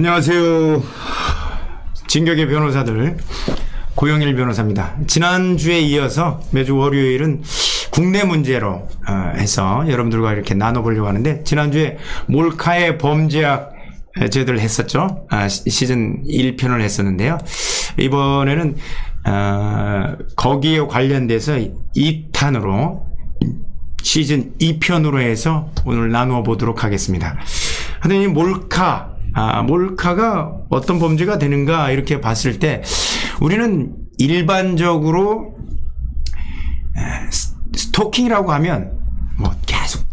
안녕하세요. 진격의 변호사들 고영일 변호사입니다. 지난주에 이어서 매주 월요일은 국내 문제로 해서 여러분들과 이렇게 나눠보려고 하는데, 지난주에 몰카의 범죄학 저희들 했었죠. 시즌 1편을 했었는데요. 이번에는 거기에 관련돼서 2탄으로 시즌 2편으로 해서 오늘 나누어 보도록 하겠습니다. 하여튼 이 몰카가 어떤 범죄가 되는가 이렇게 봤을 때, 우리는 일반적으로 스토킹이라고 하면 뭐 계속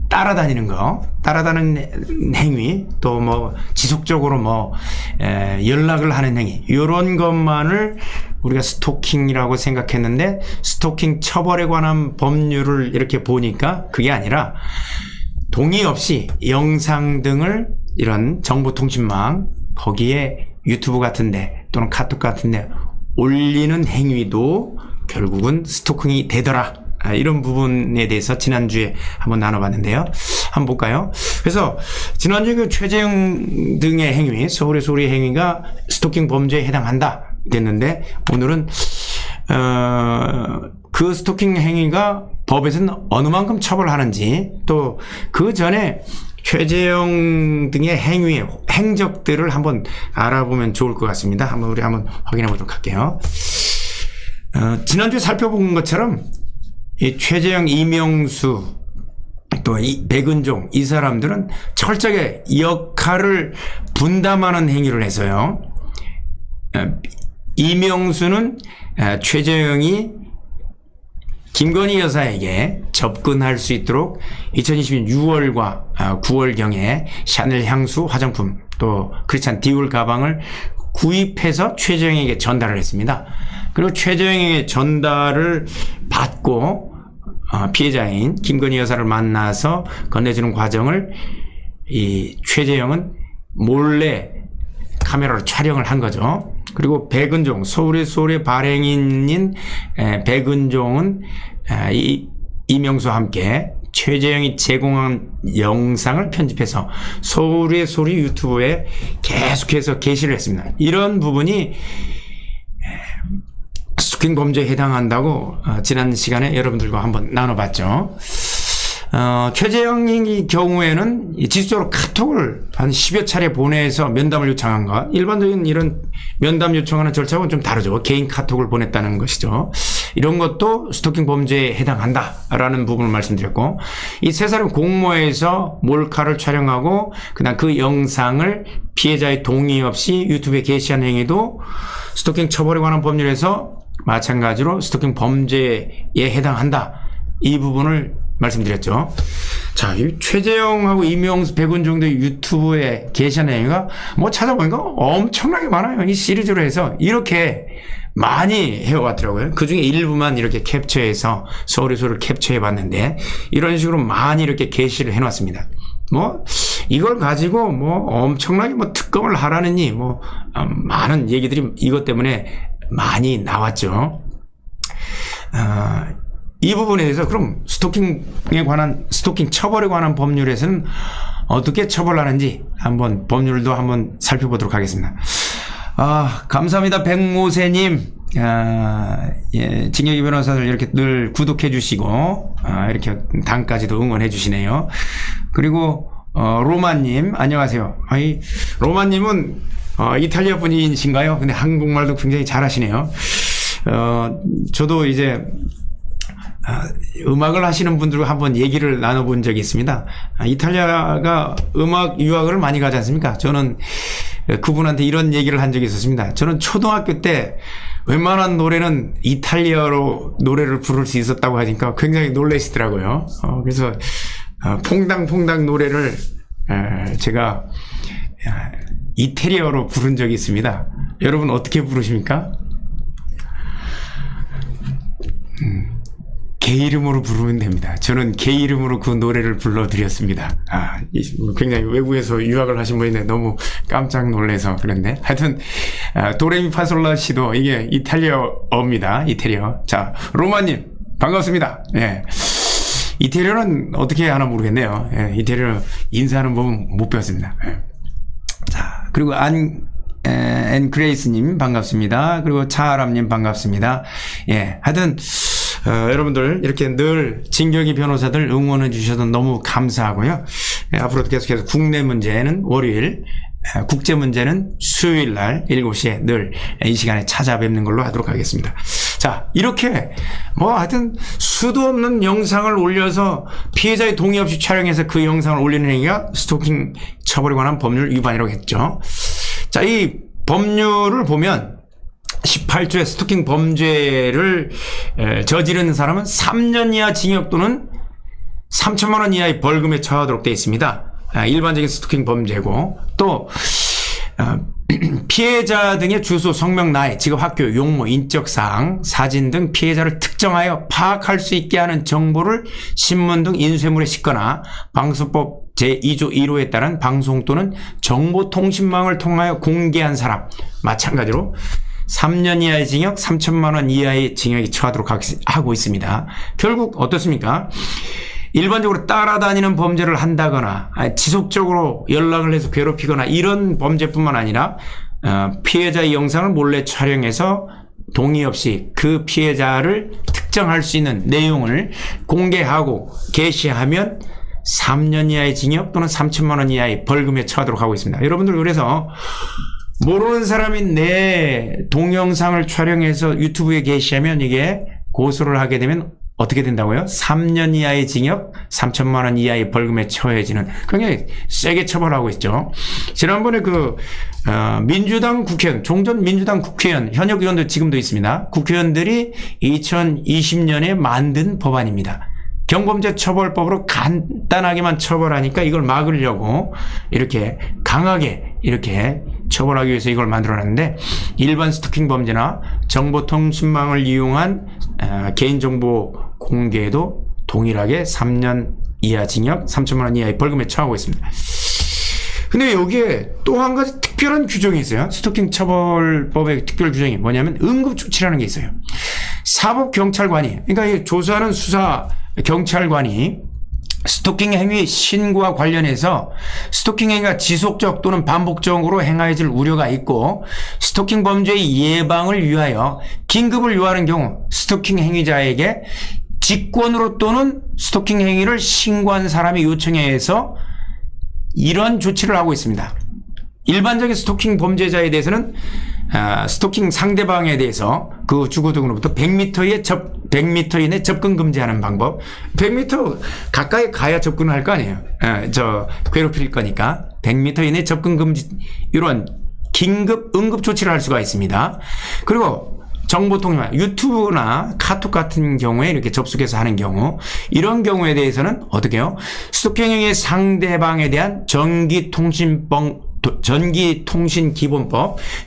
따라다니는 행위, 또 뭐 지속적으로 연락을 하는 행위, 이런 것만을 우리가 스토킹이라고 생각했는데, 스토킹 처벌에 관한 법률을 이렇게 보니까 그게 아니라 동의 없이 영상 등을 이런 정보통신망, 거기에 유튜브 같은데 또는 카톡 같은데 올리는 행위도 결국은 스토킹이 되더라. 이런 부분에 대해서 지난주에 한번 나눠봤는데요. 한번 볼까요? 그래서 지난주에 그 최재형 등의 행위, 서울의 소리 행위가 스토킹 범죄에 해당한다 됐는데, 오늘은 그 스토킹 행위가 법에서는 어느 만큼 처벌하는지, 또 그 전에 최재형 등의 행위의 행적들을 한번 알아보면 좋을 것 같습니다. 우리 한번 확인해 보도록 할게요. 지난주에 살펴본 것처럼 이 최재형, 이명수, 또 이 백은종, 이 사람들은 철저하게 역할을 분담하는 행위를 해서요. 이명수는 최재형이 김건희 여사에게 접근할 수 있도록 2020년 6월과 9월경에 샤넬 향수, 화장품, 또 크리스찬 디올 가방을 구입해서 최재형에게 전달을 했습니다. 그리고 최재형에게 전달을 받고 피해자인 김건희 여사를 만나서 건네주는 과정을 이 최재형은 몰래 카메라로 촬영을 한 거죠. 그리고 백은종, 서울의 소리 발행인인 백은종은 이명수와 함께 최재형이 제공한 영상을 편집해서 서울의 소리 유튜브에 계속해서 게시를 했습니다. 이런 부분이 스토킹 범죄에 해당한다고 지난 시간에 여러분들과 한번 나눠봤죠. 최재형의 경우에는 지속적으로 카톡을 한 10여 차례 보내서 면담을 요청한 것, 일반적인 이런 면담 요청하는 절차하고는 좀 다르죠. 개인 카톡을 보냈다는 것이죠. 이런 것도 스토킹 범죄에 해당한다라는 부분을 말씀드렸고, 이 세 사람이 공모해서 몰카를 촬영하고 그다음 그 영상을 피해자의 동의 없이 유튜브에 게시한 행위도 스토킹 처벌에 관한 법률에서 마찬가지로 스토킹 범죄에 해당한다. 이 부분을 말씀드렸죠. 자, 이 최재형하고 이명수, 백은종도 유튜브에 게시한 행위가 뭐 찾아보니까 엄청나게 많아요. 이 시리즈로 해서 이렇게 많이 해왔더라고요. 그 중에 일부만 이렇게 캡처해서 서울의 소리를 캡처해 봤는데, 이런 식으로 많이 이렇게 게시를 해놨습니다. 이걸 가지고 엄청나게 특검을 하라느니 많은 얘기들이 이것 때문에 많이 나왔죠. 이 부분에 대해서 그럼 스토킹에 관한, 스토킹 처벌에 관한 법률에서는 어떻게 처벌하는지 한번 법률도 한번 살펴보도록 하겠습니다. 감사합니다. 백모세님. 예, 진격의 변호사들 이렇게 늘 구독해 주시고, 이렇게 당까지도 응원해 주시네요. 그리고, 로마님, 안녕하세요. 로마님은, 이탈리아 분이신가요? 근데 한국말도 굉장히 잘하시네요. 저도 이제, 음악을 하시는 분들과 한번 얘기를 나눠본 적이 있습니다. 이탈리아가 음악 유학을 많이 가지 않습니까? 저는 그분한테 이런 얘기를 한 적이 있었습니다. 저는 초등학교 때 웬만한 노래는 이탈리아로 노래를 부를 수 있었다고 하니까 굉장히 놀라시더라고요. 그래서 퐁당퐁당 노래를 제가 이태리어로 부른 적이 있습니다. 여러분 어떻게 부르십니까? 개 이름으로 부르면 됩니다. 저는 개 이름으로 그 노래를 불러드렸습니다. 굉장히 외국에서 유학을 하신 분인데 너무 깜짝 놀라서 그런데, 하여튼 도레미파솔라시도 이게 이탈리아어입니다. 이태리어. 자, 로마님 반갑습니다. 예. 이태리어는 어떻게 하나 모르겠네요. 예, 이태리어 인사하는 법은 못 배웠습니다. 예. 자, 그리고 앤그레이스님 반갑습니다. 그리고 차아람님 반갑습니다. 예, 하여튼 여러분들 이렇게 늘 진경이 변호사들 응원해 주셔서 너무 감사하고요. 예, 앞으로도 계속해서 국내 문제는 월요일, 국제 문제는 수요일 날 7시에 늘 이 시간에 찾아뵙는 걸로 하도록 하겠습니다. 자, 이렇게 하여튼 수도 없는 영상을 올려서 피해자의 동의 없이 촬영해서 그 영상을 올리는 행위가 스토킹 처벌에 관한 법률 위반이라고 했죠. 자, 이 법률을 보면 18조의 스토킹 범죄를 저지른 사람은 3년 이하 징역 또는 3천만 원 이하의 벌금에 처하도록 되어 있습니다. 일반적인 스토킹 범죄고, 또 피해자 등의 주소, 성명, 나이, 직업, 학교, 용모, 인적사항, 사진 등 피해자를 특정하여 파악할 수 있게 하는 정보를 신문 등 인쇄물에 싣거나 방송법 제2조 1호에 따른 방송 또는 정보통신망을 통하여 공개한 사람, 마찬가지로 3년 이하의 징역, 3천만 원 이하의 징역이 처하도록 하고 있습니다. 결국 어떻습니까? 일반적으로 따라다니는 범죄를 한다거나 지속적으로 연락을 해서 괴롭히거나 이런 범죄뿐만 아니라 피해자의 영상을 몰래 촬영해서 동의 없이 그 피해자를 특정할 수 있는 내용을 공개하고 게시하면 3년 이하의 징역 또는 3천만 원 이하의 벌금에 처하도록 하고 있습니다. 여러분들, 그래서 모르는 사람이 내 동영상을 촬영해서 유튜브에 게시하면 이게 고소를 하게 되면 어떻게 된다고요? 3년 이하의 징역, 3천만 원 이하의 벌금에 처해지는, 굉장히 세게 처벌하고 있죠. 지난번에 민주당 국회의원, 종전 민주당 국회의원, 현역 의원도 지금도 있습니다. 국회의원들이 2020년에 만든 법안입니다. 경범죄 처벌법으로 간단하게만 처벌하니까 이걸 막으려고 이렇게 강하게 이렇게 처벌하기 위해서 이걸 만들어놨는데, 일반 스토킹 범죄나 정보통신망을 이용한 개인정보 공개에도 동일하게 3년 이하 징역, 3천만 원 이하의 벌금에 처하고 있습니다. 근데 여기에 또 한 가지 특별한 규정이 있어요. 스토킹 처벌법의 특별 규정이 뭐냐면 응급조치라는 게 있어요. 사법경찰관이, 그러니까 이 조사하는 수사 경찰관이 스토킹 행위 신고와 관련해서 스토킹 행위가 지속적 또는 반복적으로 행하여질 우려가 있고 스토킹 범죄의 예방을 위하여 긴급을 요하는 경우 스토킹 행위자에게 직권으로 또는 스토킹 행위를 신고한 사람의 요청에 의해서 이런 조치를 하고 있습니다. 일반적인 스토킹 범죄자에 대해서는 스토킹 상대방에 대해서 그 주거 등으로부터 100m 이내 접근 금지하는 방법. 100m 가까이 가야 접근을 할 거 아니에요. 괴롭힐 거니까 100m 이내 접근 금지, 이런 긴급 응급 조치를 할 수가 있습니다. 그리고 정보통신, 유튜브나 카톡 같은 경우에 이렇게 접속해서 하는 경우, 이런 경우에 대해서는 어떻게 해요? 스토킹 행위의 상대방에 대한 전기통신기본법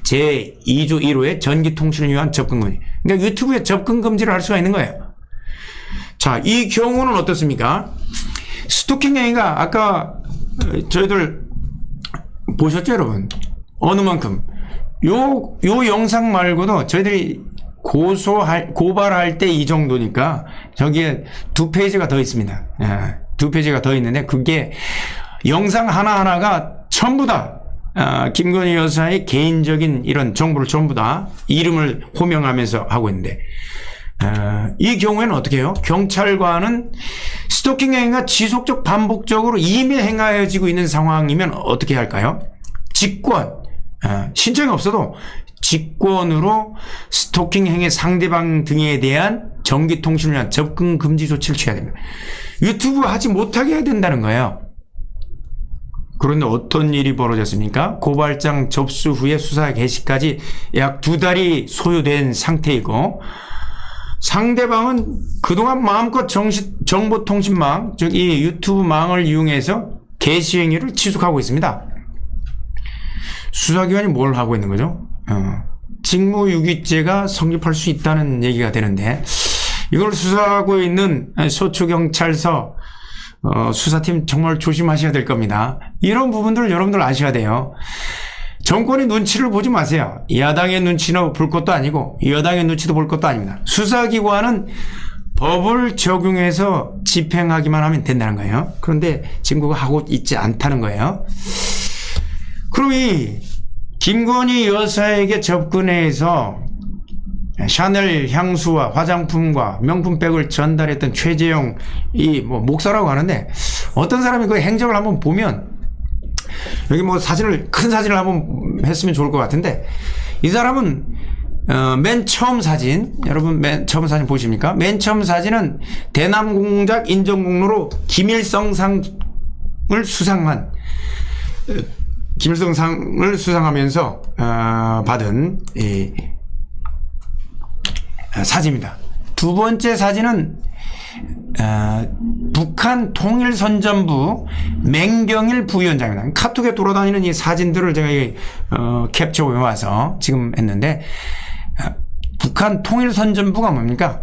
제2조 1호의 전기통신을 위한 접근금지. 그러니까 유튜브에 접근금지를 할 수가 있는 거예요. 자, 이 경우는 어떻습니까? 스토킹 행위가 아까 저희들 보셨죠, 여러분? 어느 만큼. 요 영상 말고도 저희들이 고발할 때 이 정도니까 저기에 2페이지가 더 있습니다. 2페이지가 더 있는데 그게 영상 하나하나가 전부 다 김건희 여사의 개인적인 이런 정보를 전부 다 이름을 호명하면서 하고 있는데, 이 경우에는 어떻게 해요? 경찰관은 스토킹 행위가 지속적 반복적으로 이미 행하여지고 있는 상황이면 어떻게 할까요? 직권, 신청이 없어도 직권으로 스토킹 행위 상대방 등에 대한 전기통신을 위한 접근 금지 조치를 취해야 됩니다. 유튜브 하지 못하게 해야 된다는 거예요. 그런데 어떤 일이 벌어졌습니까? 고발장 접수 후에 수사 개시까지 약 2달이 소요된 상태이고, 상대방은 그동안 마음껏 정보통신망, 즉 이 유튜브망을 이용해서 게시 행위를 지속하고 있습니다. 수사기관이 뭘 하고 있는 거죠? 직무유기죄가 성립할 수 있다는 얘기가 되는데, 이걸 수사하고 있는 서초경찰서 수사팀 정말 조심하셔야 될 겁니다. 이런 부분들을 여러분들 아셔야 돼요. 정권의 눈치를 보지 마세요. 야당의 눈치는 볼 것도 아니고 여당의 눈치도 볼 것도 아닙니다. 수사기관은 법을 적용해서 집행하기만 하면 된다는 거예요. 그런데 지금 그거 하고 있지 않다는 거예요. 그럼 이 김건희 여사에게 접근해서 샤넬 향수와 화장품과 명품백을 전달했던 최재형 이 뭐 목사라고 하는데, 어떤 사람이 그 행적을 한번 보면, 여기 뭐 큰 사진을 한번 했으면 좋을 것 같은데, 이 사람은 맨 처음 사진, 여러분 맨 처음 사진 보십니까? 맨 처음 사진은 대남공작 인정공로로 김일성상을 수상하면서 받은 이 사진입니다. 두 번째 사진은 북한 통일선전부 맹경일 부위원장입니다. 카톡에 돌아다니는 이 사진들을 제가 캡처해 와서 지금 했는데, 북한 통일선전부가 뭡니까?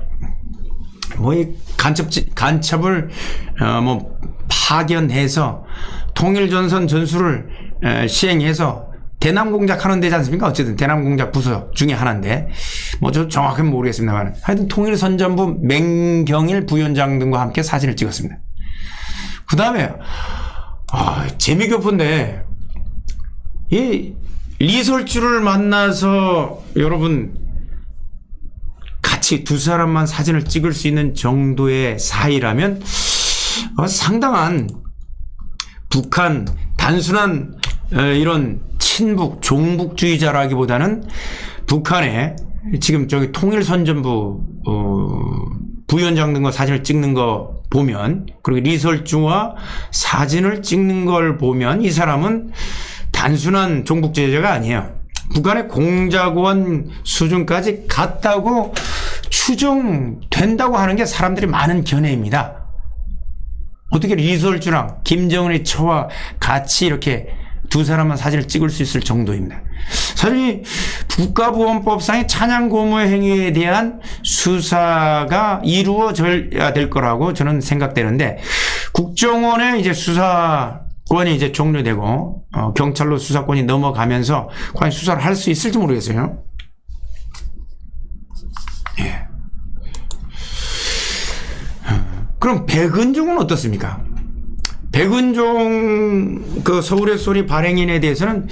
뭐 이 간첩을 뭐 파견해서 통일전선 전술을 시행해서 대남공작 하는 데지 않습니까? 어쨌든 대남공작 부서 중에 하나인데, 뭐 저 정확히는 모르겠습니다만, 하여튼 통일선전부 맹경일 부위원장 등과 함께 사진을 찍었습니다. 그 다음에 재미교포인데, 이 리설주를 만나서 여러분 같이 두 사람만 사진을 찍을 수 있는 정도의 사이라면 상당한 북한 단순한 이런 친북 종북주의자라기보다는 북한의 지금 저기 통일선전부 부위원장 등과 사진을 찍는 거 보면, 그리고 리설주와 사진을 찍는 걸 보면 이 사람은 단순한 종북주의자가 아니에요. 북한의 공작원 수준까지 갔다고 추정된다고 하는 게 사람들이 많은 견해입니다. 어떻게 리설주랑 김정은의 처와 같이 이렇게 두 사람만 사진을 찍을 수 있을 정도입니다. 사실 국가보안법상의 찬양고무 행위에 대한 수사가 이루어져야 될 거라고 저는 생각되는데, 국정원의 이제 수사권이 이제 종료되고 경찰로 수사권이 넘어가면서 과연 수사를 할 수 있을지 모르겠어요. 예. 그럼 백은종은 어떻습니까? 백은종 그 서울의 소리 발행인에 대해서는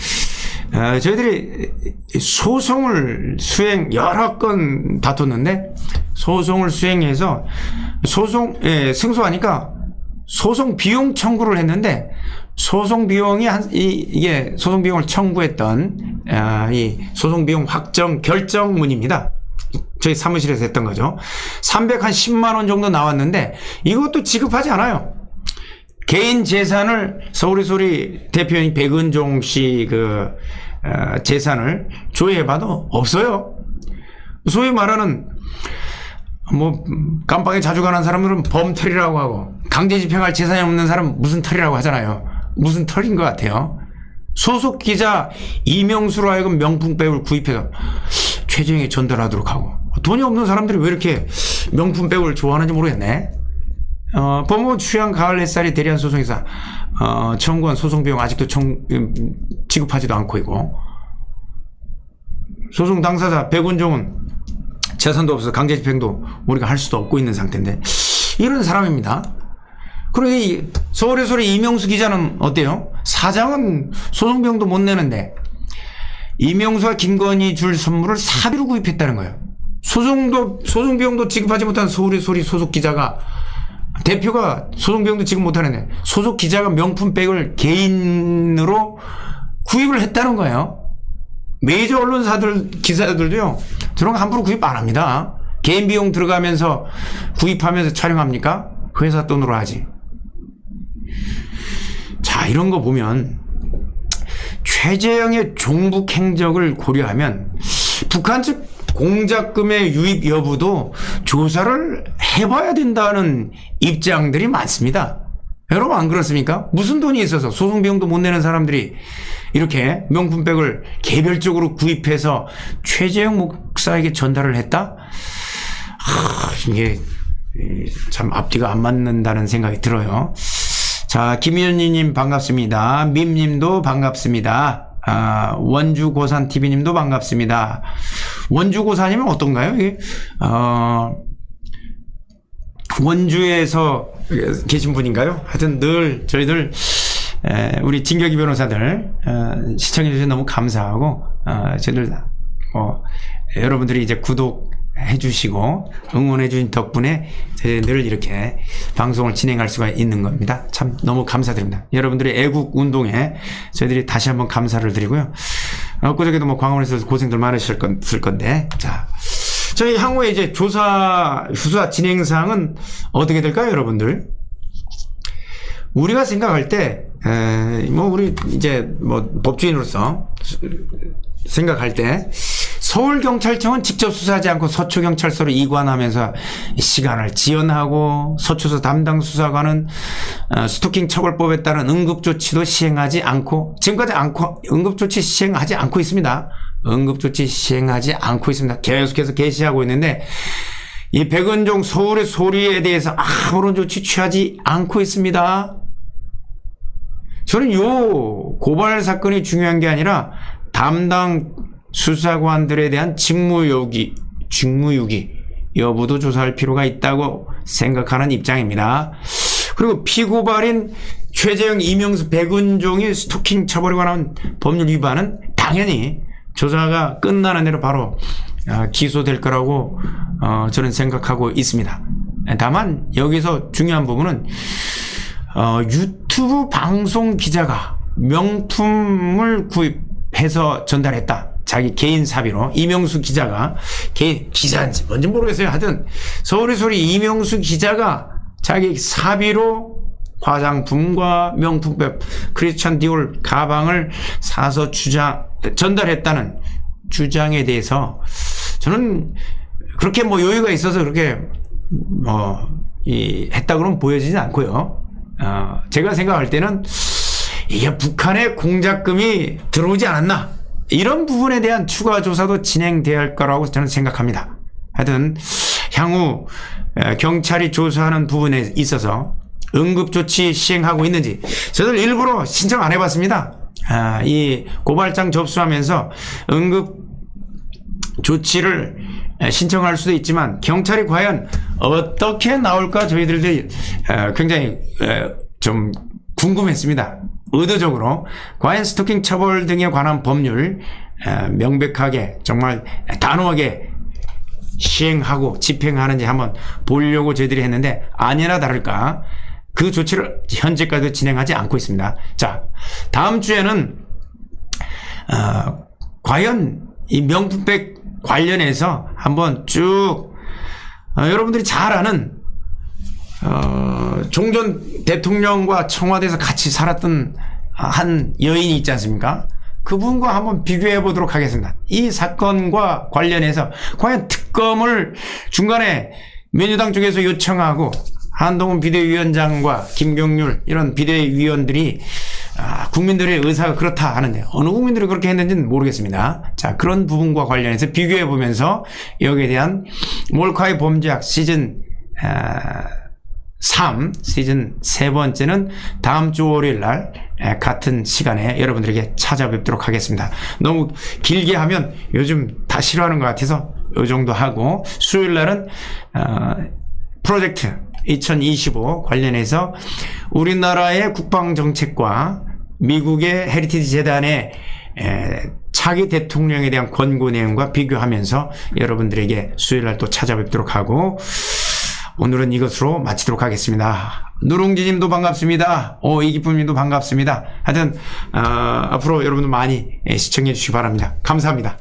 저희들이 소송을 여러 건 다퉜는데, 소송을 수행해서 승소하니까 소송 비용 청구를 했는데, 소송 비용이 이게 소송 비용을 청구했던 이 소송 비용 확정 결정문입니다. 저희 사무실에서 했던 거죠. 310만 원 정도 나왔는데, 이것도 지급하지 않아요. 개인 재산을 서울의 소리 대표인 백은종 씨 재산을 조회해봐도 없어요. 소위 말하는 뭐 깜빵에 자주 가는 사람들은 범털이라고 하고, 강제 집행할 재산이 없는 사람은 무슨 털이라고 하잖아요. 무슨 털인 것 같아요. 소속 기자 이명수로 하여금 명품백을 구입해서 최재형에 전달하도록 하고, 돈이 없는 사람들이 왜 이렇게 명품백을 좋아하는지 모르겠네. 법무부 취향 가을 햇살이 대리한 소송에서 청구한 소송 비용 아직도 지급하지도 않고 있고, 소송 당사자 백은종은 재산도 없어서 강제 집행도 우리가 할 수도 없고 있는 상태인데, 이런 사람입니다. 그리고 이 서울의 소리 이명수 기자는 어때요? 사장은 소송 비용도 못 내는데 이명수와 김건희 줄 선물을 사비로 구입했다는 거예요. 소송 비용도 지급하지 못한 서울의 소리 소속 기자가, 대표가 소송 비용도 지급 못하는데 소속 기자가 명품백을 개인으로 구입을 했다는 거예요. 메이저 언론사들 기사들도요, 저런 거 함부로 구입 안 합니다. 개인 비용 들어가면서 구입하면서 촬영합니까? 회사 돈으로 하지. 자, 이런 거 보면 최재형의 종북 행적을 고려하면 북한 측 공작금의 유입 여부도 조사를 해봐야 된다는 입장들이 많습니다. 여러분 안 그렇습니까? 무슨 돈이 있어서 소송 비용도 못 내는 사람들이 이렇게 명품백을 개별적으로 구입해서 최재형 목사에게 전달을 했다? 이게 참 앞뒤가 안 맞는다는 생각이 들어요. 자, 김현희님 반갑습니다. 밈님도 반갑습니다. 원주고산TV님도 반갑습니다. 원주고산이면 어떤가요? 이게 원주에서 계신 분인가요? 하여튼 늘 저희들 우리 진격이 변호사들 시청해 주셔서 너무 감사하고 저희들 여러분들이 이제 구독해 주시고 응원해 주신 덕분에 저희 늘 이렇게 방송을 진행할 수가 있는 겁니다. 참 너무 감사드립니다. 여러분들의 애국 운동에 저희들이 다시 한번 감사를 드리고요. 엊그저께도 뭐 광화문에서 고생들 많으셨을 건데, 자, 저희 향후에 이제 수사 진행사항은 어떻게 될까요, 여러분들? 우리가 생각할 때, 우리 이제 법조인으로서 생각할 때, 서울경찰청은 직접 수사하지 않고 서초경찰서로 이관하면서 시간을 지연하고 서초서 담당 수사관은 스토킹 처벌법에 따른 응급조치도 시행하지 않고 지금까지 응급조치 시행하지 않고 있습니다. 응급조치 시행하지 않고 있습니다. 계속해서 게시하고 있는데 이 백은종 서울의 소리에 대해서 아무런 조치 취하지 않고 있습니다. 저는 요 고발 사건이 중요한 게 아니라 담당 수사관들에 대한 직무유기 여부도 조사할 필요가 있다고 생각하는 입장입니다. 그리고 피고발인 최재형, 이명수, 백은종의 스토킹 처벌에 관한 법률 위반은 당연히 조사가 끝나는 대로 바로 기소될 거라고 저는 생각하고 있습니다. 다만 여기서 중요한 부분은 유튜브 방송 기자가 명품을 구입해서 전달했다. 자기 개인 사비로 이명수 기자가 기자인지 뭔지 모르겠어요. 하여튼 서울의 소리 이명수 기자가 자기 사비로 화장품과 명품백 크리스찬 디올 가방을 사서 전달했다는 주장에 대해서 저는 그렇게 여유가 있어서 그렇게 했다고는 보여지지 않고요. 제가 생각할 때는 이게 북한의 공작금이 들어오지 않았나, 이런 부분에 대한 추가 조사도 진행돼야 할 거라고 저는 생각합니다. 하여튼 향후 경찰이 조사하는 부분에 있어서 응급조치 시행하고 있는지 저들 일부러 신청 안 해봤습니다. 이 고발장 접수하면서 응급조치를 신청할 수도 있지만 경찰이 과연 어떻게 나올까 저희들도 굉장히 좀 궁금했습니다. 의도적으로 과연 스토킹 처벌 등에 관한 법률 명백하게 정말 단호하게 시행하고 집행하는지 한번 보려고 저희들이 했는데 아니나 다를까 그 조치를 현재까지도 진행하지 않고 있습니다. 자, 다음 주에는 과연 이 명품백 관련해서 한번 쭉 여러분들이 잘 아는 종전 대통령과 청와대에서 같이 살았던 한 여인이 있지 않습니까? 그분과 한번 비교해 보도록 하겠습니다. 이 사건과 관련해서 과연 특검을 중간에 민주당 쪽에서 요청하고 한동훈 비대위원장과 김경률 이런 비대위원들이 국민들의 의사가 그렇다 하는데 어느 국민들이 그렇게 했는지는 모르겠습니다. 자, 그런 부분과 관련해서 비교해 보면서 여기에 대한 몰카의 범죄학 시즌 3 시즌 세 번째는 다음 주 월요일 날 같은 시간에 여러분들에게 찾아뵙도록 하겠습니다. 너무 길게 하면 요즘 다 싫어하는 것 같아서 이 정도 하고 수요일 날은 프로젝트 2025 관련해서 우리나라의 국방정책과 미국의 헤리티지 재단의 차기 대통령에 대한 권고 내용과 비교하면서 여러분들에게 수요일 날 또 찾아뵙도록 하고 오늘은 이것으로 마치도록 하겠습니다. 누룽지 님도 반갑습니다. 이기쁨 님도 반갑습니다. 하여튼 앞으로 여러분들 많이 시청해 주시기 바랍니다. 감사합니다.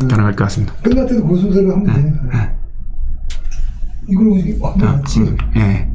가능할 것 같습니다. 끝날 때도 고소세를 하면 돼. 이걸 완전 맞지. 예.